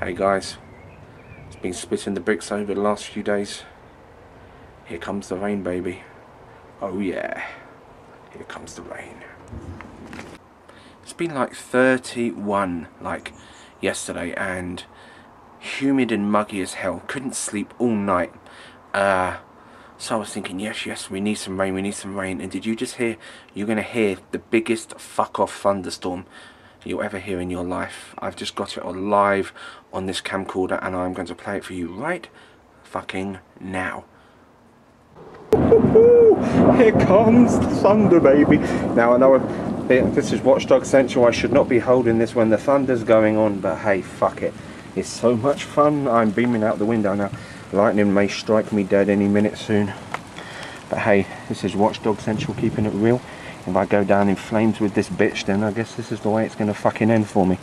Hey guys, it's been spitting the bricks over the last few days. Here comes the rain, baby. Oh yeah, here comes the rain. It's been like 31 like yesterday and humid and muggy as hell. Couldn't sleep all night. So I was thinking, yes, we need some rain, and did you just hear? You're gonna hear the biggest fuck off thunderstorm you'll ever hear in your life. I've just got it on live on this camcorder and I'm going to play it for you right fucking now. Here comes the thunder, baby. Now I know this is Watchdog Central. I should not be holding this when the thunder's going on, but hey, fuck it. It's so much fun. I'm beaming out the window now. Lightning may strike me dead any minute soon. But hey, this is Watchdog Central, keeping it real. If I go down in flames with this bitch, then I guess this is the way it's going to fucking end for me.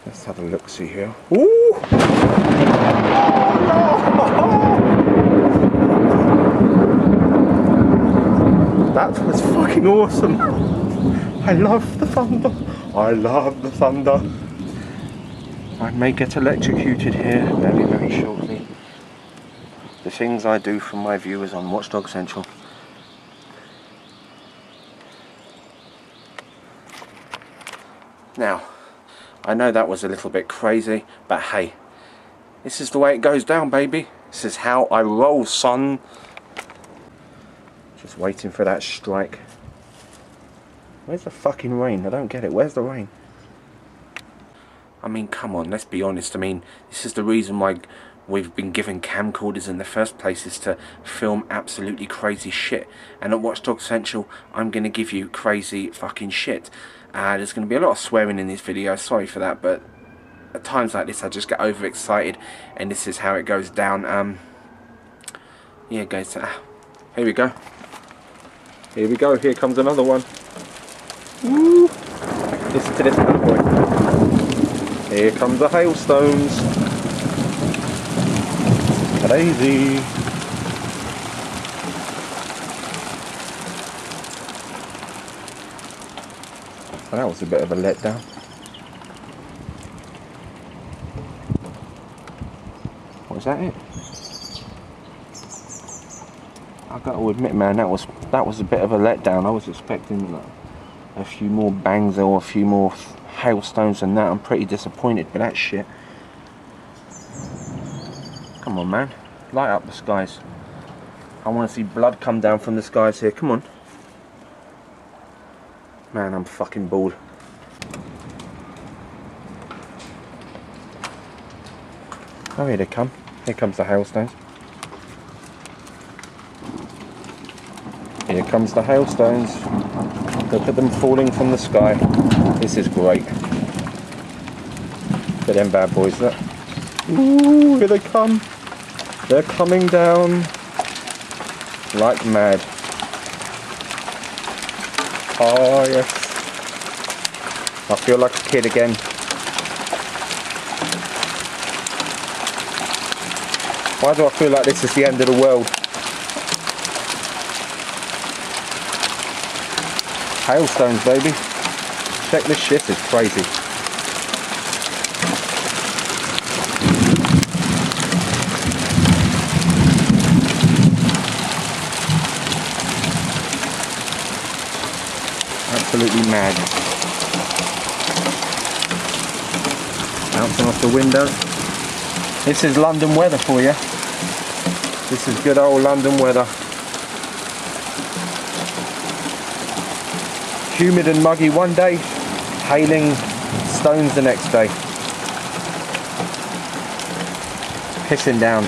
Let's have a look, see here. Ooh! That was fucking awesome. I love the thunder. I love the thunder. I may get electrocuted here very, very shortly. The things I do for my viewers on Watchdog Central. Now, I know that was a little bit crazy, but hey, this is the way it goes down, baby. This is how I roll, son. Just waiting for that strike. Where's the fucking rain? I don't get it. Where's the rain? I mean, come on, let's be honest. I mean, this is the reason why we've been given camcorders in the first place, is to film absolutely crazy shit. And at Watchdog Central, I'm going to give you crazy fucking shit. There's going to be a lot of swearing in this video, sorry for that, but at times like this I just get overexcited, and this is how it goes down. Yeah guys, here we go. Here we go, here comes another one. Woo! Listen to this bad boy. Here comes the hailstones. Crazy. So that was a bit of a letdown. Was that it? I've got to admit, man, that was a bit of a letdown. I was expecting like a few more bangs or a few more hailstones than that. I'm pretty disappointed with that shit. Come on, man, light up the skies. I want to see blood come down from the skies here. Come on. Man, I'm fucking bored. Oh, here they come. Here comes the hailstones. Here comes the hailstones. Look at them falling from the sky. This is great. Look at them bad boys, look. Ooh, here they come. They're coming down like mad. Oh yes. I feel like a kid again. Why do I feel like this is the end of the world? Hailstones, baby. Check this shit, it's crazy. Absolutely mad. Bouncing off the window. This is London weather for you. This is good old London weather. Humid and muggy one day, hailing stones the next day. Pissing down.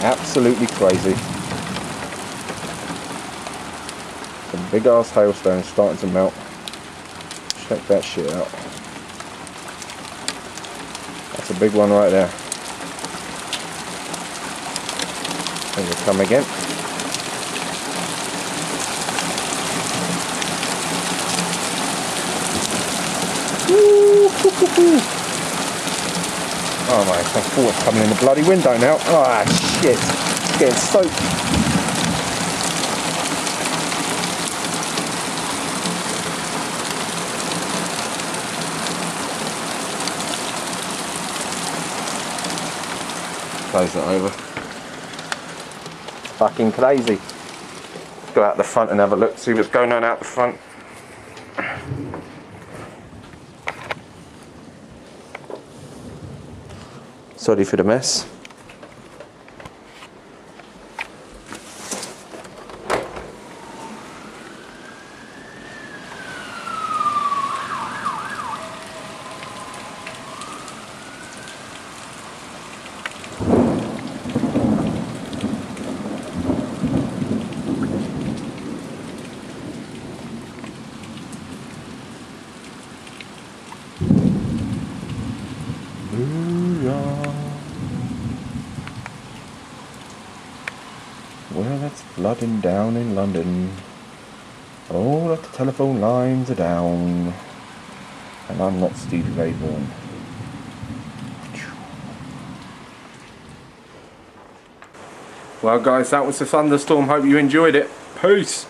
Absolutely crazy. Some big ass hailstones starting to melt. Check that shit out. That's a big one right there. Here they come again. Oh my, I thought it's coming in the bloody window now. Ah shit, it's getting soaked. close it over. Fucking crazy. Go out the front and have a look, see what's going on out the front. Sorry for the mess. Well, it's flooding down in London. All of the telephone lines are down. And I'm not Stevie Ray Vaughan. Well guys, that was the thunderstorm. Hope you enjoyed it. Peace.